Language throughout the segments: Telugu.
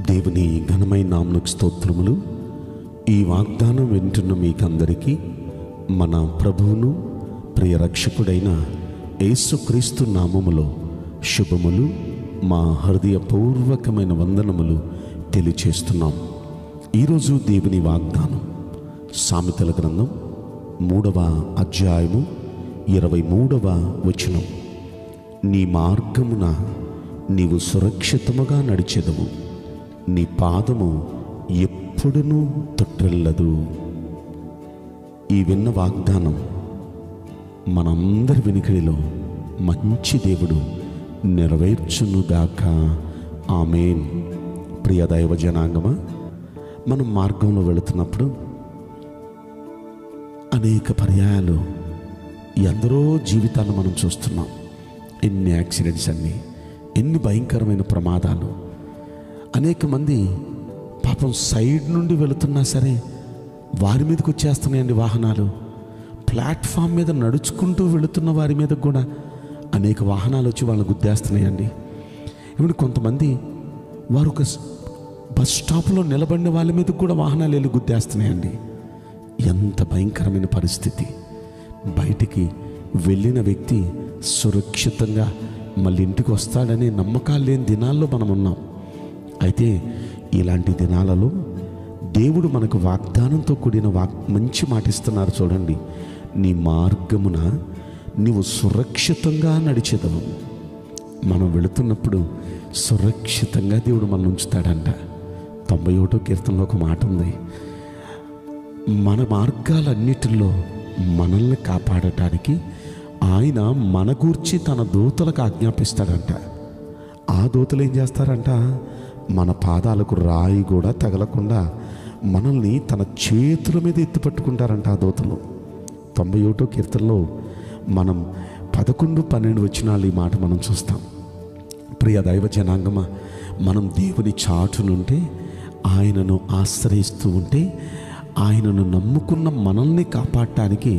దేవుని ఘనమైన నామమునకు స్తోత్రములు. ఈ వాగ్దానం వింటున్న మీకందరికీ మన ప్రభువును ప్రియ రక్షకుడైన యేసుక్రీస్తు నామములో శుభములు, మా హృదయపూర్వకమైన వందనములు తెలియచేస్తున్నాం. ఈరోజు దేవుని వాగ్దానం సామెతల గ్రంథం 3వ అధ్యాయము 23వ వచనం. నీ మార్గమున నీవు సురక్షితముగా నడిచెదవు, నీ పాదము ఎప్పుడునూ తొట్టిల్లదు. ఈ విన్న వాగ్దానం మనందరి వెనుకడిలో మంచి దేవుడు నెరవేర్చునుగాక. ఆమేన్. ప్రియ దైవ జనాంగమా, మనం మార్గంలో వెళుతున్నప్పుడు అనేక పర్యాయాలు ఎందరో జీవితాలు మనం చూస్తున్నాం. ఎన్ని యాక్సిడెంట్స్ అన్నీ, ఎన్ని భయంకరమైన ప్రమాదాలు. అనేక మంది పాపం సైడ్ నుండి వెళుతున్నా సరే వారి మీదకి వచ్చేస్తున్నాయండి వాహనాలు. ప్లాట్ఫామ్ మీద నడుచుకుంటూ వెళుతున్న వారి మీద కూడా అనేక వాహనాలు వచ్చి వాళ్ళని గుద్దేస్తున్నాయండి. ఏమంటే కొంతమంది వారు ఒక బస్ స్టాప్లో నిలబడిన వాళ్ళ మీద కూడా వాహనాలు వెళ్ళి గుద్దేస్తున్నాయండి. ఎంత భయంకరమైన పరిస్థితి. బయటికి వెళ్ళిన వ్యక్తి సురక్షితంగా మళ్ళీ ఇంటికి వస్తాడనే నమ్మకాలు లేని దినాల్లో మనం ఉన్నాం. అయితే ఇలాంటి దినాలలో దేవుడు మనకు వాగ్దానంతో కూడిన మంచి మాట ఇస్తున్నారు. చూడండి, నీ మార్గమున నీవు సురక్షితంగా నడిచెదవు. మనం వెళుతున్నప్పుడు సురక్షితంగా దేవుడు మనల్ని ఉంచుతాడంట. 91వ కీర్తనలో ఒక మాట ఉంది, మన మార్గాలన్నిటిలో మనల్ని కాపాడటానికి ఆయన మన గూర్చి తన దూతలకు ఆజ్ఞాపిస్తాడంట. ఆ దూతలు ఏం చేస్తారంట, మన పాదాలకు రాయి కూడా తగలకుండా మనల్ని తన చేతుల మీద ఎత్తిపట్టుకుంటారంట ఆ దూతలు. 91వ కీర్తనలో మనం 11, 12 వచనాలు ఈ మాట మనం చూస్తాం. ప్రియ దైవ జనాంగమా, మనం దేవుని చాటునుంటే, ఆయనను ఆశ్రయిస్తూ ఉంటే, ఆయనను నమ్ముకున్న మనల్ని కాపాడటానికి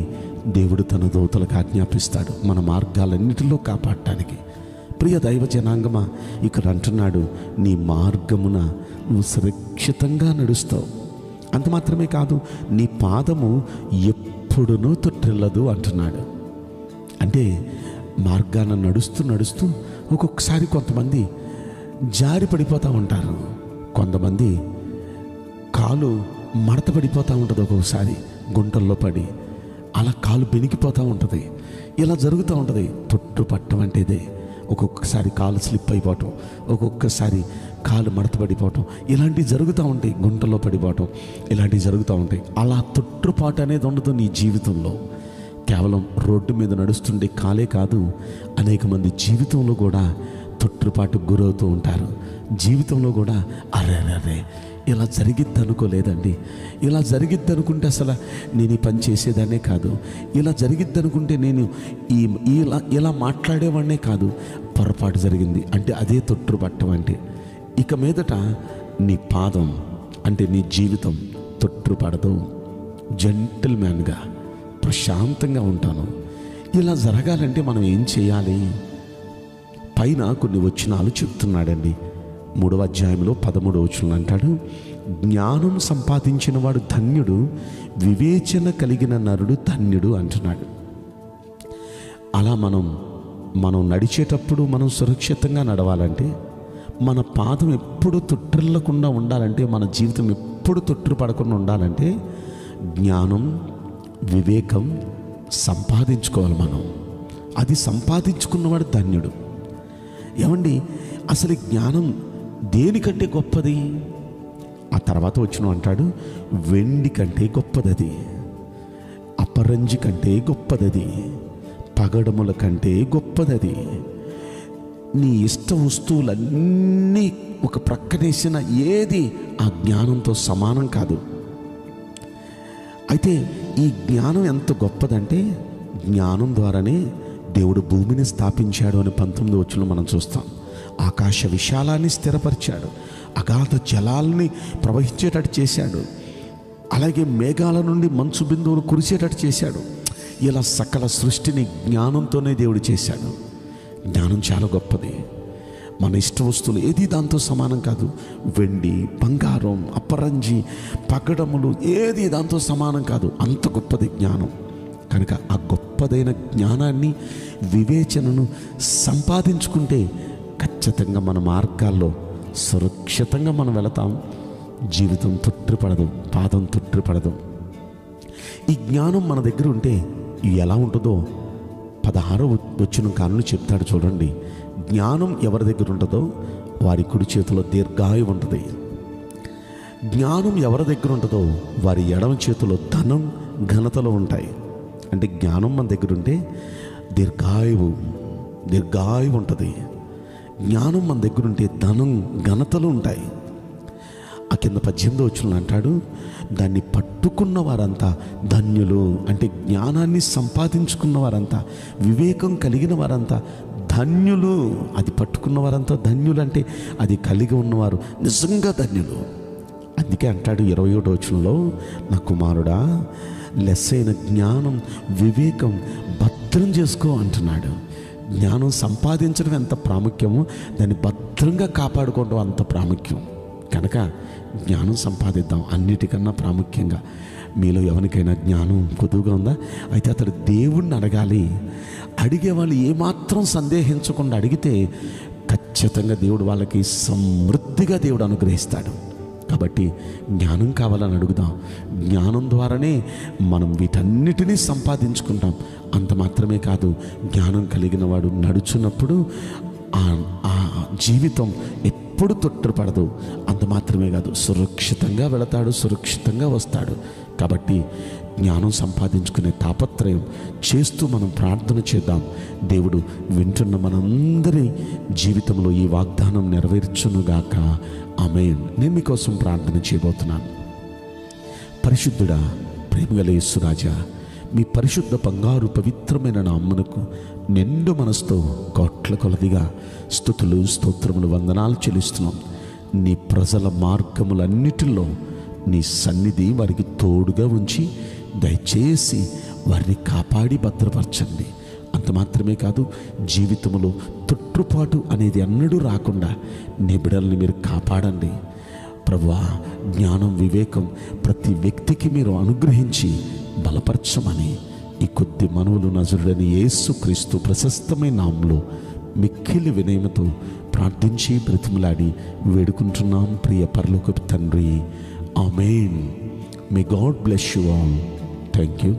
దేవుడు తన దూతలకు ఆజ్ఞాపిస్తాడు, మన మార్గాలన్నిటిలో కాపాడటానికి. ప్రియ దైవ జనాంగమా, ఇక్కడ అంటున్నాడు, నీ మార్గమున నువ్వు సురక్షితంగా నడుస్తావు. అంత మాత్రమే కాదు, నీ పాదము ఎప్పుడునూ తొట్టిల్లదు అంటున్నాడు. అంటే మార్గాన నడుస్తూ నడుస్తూ ఒక్కొక్కసారి కొంతమంది జారి పడిపోతూ ఉంటారు. కొంతమంది కాలు మడత పడిపోతూ ఉంటుంది, ఒక్కొక్కసారి గుంటల్లో పడి అలా కాలు బెనికిపోతూ ఉంటుంది. ఇలా జరుగుతూ ఉంటుంది. తొట్టుపట్టం అంటే ఇదే. ఒక్కొక్కసారి కాలు స్లిప్ అయిపోవటం, ఒక్కొక్కసారి కాలు మడతపడిపోవటం, ఇలాంటివి జరుగుతూ ఉంటాయి. గుంటలో పడిపోవటం ఇలాంటివి జరుగుతూ ఉంటాయి. అలా తొట్టుపాటు అనేది ఉండదు నీ జీవితంలో. కేవలం రోడ్డు మీద నడుస్తుండే కాలే కాదు, అనేక మంది జీవితంలో కూడా తొట్టుపాటుకు గురవుతూ ఉంటారు. జీవితంలో కూడా అరే ఇలా జరిగిద్ది అనుకోలేదండి, ఇలా జరిగిద్ది అనుకుంటే అసలు నేను ఈ పని చేసేదానే కాదు, ఇలా జరిగిద్ది అనుకుంటే నేను ఇలా మాట్లాడేవాడినే కాదు, పొరపాటు జరిగింది అంటే అదే తొట్టుపట్టం. అంటే ఇక మీదట నీ పాదం అంటే నీ జీవితం తొట్టుపడదు. జెంటిల్మ్యాన్గా ప్రశాంతంగా ఉంటాను. ఇలా జరగాలంటే మనం ఏం చేయాలి? పైన కొన్ని వచనాలు చెప్తున్నాడండి. 3వ అధ్యాయంలో 13వ వచనం అంటాడు, జ్ఞానం సంపాదించిన వాడు ధన్యుడు, వివేచన కలిగిన నరుడు ధన్యుడు అంటున్నాడు. అలా మనం నడిచేటప్పుడు మనం సురక్షితంగా నడవాలంటే, మన పాదం ఎప్పుడు తొట్టిల్లకుండా ఉండాలంటే, మన జీవితం ఎప్పుడు తొట్టిపడకుండా ఉండాలంటే జ్ఞానం, వివేకం సంపాదించుకోవాలి మనం. అది సంపాదించుకున్నవాడు ధన్యుడు. ఏమండి, అసలు జ్ఞానం దేనికంటే గొప్పది? ఆ తర్వాత వచ్చిన అంటాడు, వెండి కంటే గొప్పదది, అపరంజి కంటే గొప్పదది, పగడముల కంటే గొప్పదది. నీ ఇష్ట వస్తువులన్నీ ఒక ప్రక్కనేసిన ఏది ఆ జ్ఞానంతో సమానం కాదు. అయితే ఈ జ్ఞానం ఎంత గొప్పదంటే, జ్ఞానం ద్వారానే దేవుడు భూమిని స్థాపించాడు అని 19వ వచనంలో మనం చూస్తాం. ఆకాశ విశాలాన్ని స్థిరపరిచాడు, అగాధ జలాల్ని ప్రవహించేటట్టు చేశాడు, అలాగే మేఘాల నుండి మంచు బిందువులు కురిసేటట్టు చేశాడు. ఇలా సకల సృష్టిని జ్ఞానంతోనే దేవుడు చేశాడు. జ్ఞానం చాలా గొప్పది. మన ఇష్ట వస్తువులు ఏది దాంతో సమానం కాదు. వెండి, బంగారం, అపరంజి, పగడములు ఏది దాంతో సమానం కాదు. అంత గొప్పది జ్ఞానం. కనుక ఆ గొప్పదైన జ్ఞానాన్ని, వివేచనను సంపాదించుకుంటే ఖచ్చితంగా మన మార్గాల్లో సురక్షితంగా మనం వెళతాం. జీవితం తొట్టిపడదు, పాదం తొట్టిపడదు. ఈ జ్ఞానం మన దగ్గర ఉంటే ఎలా ఉంటుందో 16వ వచనం కానుండి చెప్తాడు చూడండి. జ్ఞానం ఎవరి దగ్గర ఉంటుందో వారి కుడి చేతిలో దీర్ఘాయువు ఉంటుంది. జ్ఞానం ఎవరి దగ్గర ఉంటుందో వారి ఎడమ చేతిలో ధనం, ఘనతలు ఉంటాయి. అంటే జ్ఞానం మన దగ్గర ఉంటే దీర్ఘాయువు ఉంటుంది. జ్ఞానం మన దగ్గర ఉంటే ధనం, ఘనతలు ఉంటాయి. ఆ కింద 18వ వచనంలో అంటాడు, దాన్ని పట్టుకున్న వారంతా ధన్యులు. అంటే జ్ఞానాన్ని సంపాదించుకున్న వారంతా, వివేకం కలిగిన వారంతా ధన్యులు. అది పట్టుకున్న వారంతా ధన్యులు. అంటే అది కలిగి ఉన్నవారు నిజంగా ధన్యులు. అందుకే అంటాడు 21వ వచనంలో, నా కుమారుడా, లెస్సైన జ్ఞానం, వివేకం భద్రం చేసుకో అంటున్నాడు. జ్ఞానం సంపాదించడం ఎంత ప్రాముఖ్యమో దాన్ని భద్రంగా కాపాడుకోవడం అంత ప్రాముఖ్యం. కనుక జ్ఞానం సంపాదిద్దాం. అన్నిటికన్నా ప్రాముఖ్యంగా మీలో ఎవరికైనా జ్ఞానం కొద్దుగా ఉందా? అయితే అతడు దేవుణ్ణి అడగాలి. అడిగే వాళ్ళు ఏమాత్రం సందేహించకుండా అడిగితే ఖచ్చితంగా దేవుడు వాళ్ళకి సమృద్ధిగా దేవుడు అనుగ్రహిస్తాడు. కాబట్టి జ్ఞానం కావాలని అడుగుదాం. జ్ఞానం ద్వారానే మనం వీటన్నిటినీ సంపాదించుకుంటాం. అంత మాత్రమే కాదు, జ్ఞానం కలిగిన వాడు నడుచున్నప్పుడు ఆ జీవితం ఎప్పుడు తొట్టుపడదు. అంత మాత్రమే కాదు, సురక్షితంగా వెళతాడు, సురక్షితంగా వస్తాడు. కాబట్టి జ్ఞానం సంపాదించుకునే తాపత్రయం చేస్తూ మనం ప్రార్థన చేద్దాం. దేవుడు వింటున్న మనందరి జీవితంలో ఈ వాగ్దానం నెరవేర్చునుగాక. ఆమేన్. నేను మీకోసం ప్రార్థన చేయబోతున్నాను. పరిశుద్ధుడా, ప్రేమగల యేసురాజా, మీ పరిశుద్ధ బంగారు పవిత్రమైన నామమునకు నిండు మనసుతో కోట్ల కొలదిగా స్తుతులు, స్తోత్రములు, వందనాలు చెల్లిస్తున్నాం. నీ ప్రజల మార్గములన్నిటిలో నీ సన్నిధి వారికి తోడుగా ఉంచి దయచేసి వారిని కాపాడి భద్రపరచండి. అంత మాత్రమే కాదు, జీవితంలో తొట్టుపాటు అనేది అన్నడూ రాకుండా నీ బిడ్డల్ని మీరు కాపాడండి ప్రభువా. జ్ఞానం, వివేకం ప్రతి వ్యక్తికి మీరు అనుగ్రహించి బలపరచమని ఈ కొద్ది మనవులు నజరుడైన యేసుక్రీస్తు ప్రశస్తమైన నామములో మిక్కిలి వినయముతో ప్రార్థించి బ్రతిమలాడి వేడుకుంటున్నాం ప్రియ పరలోకపు తండ్రి. Amen. May God bless you all. Thank you.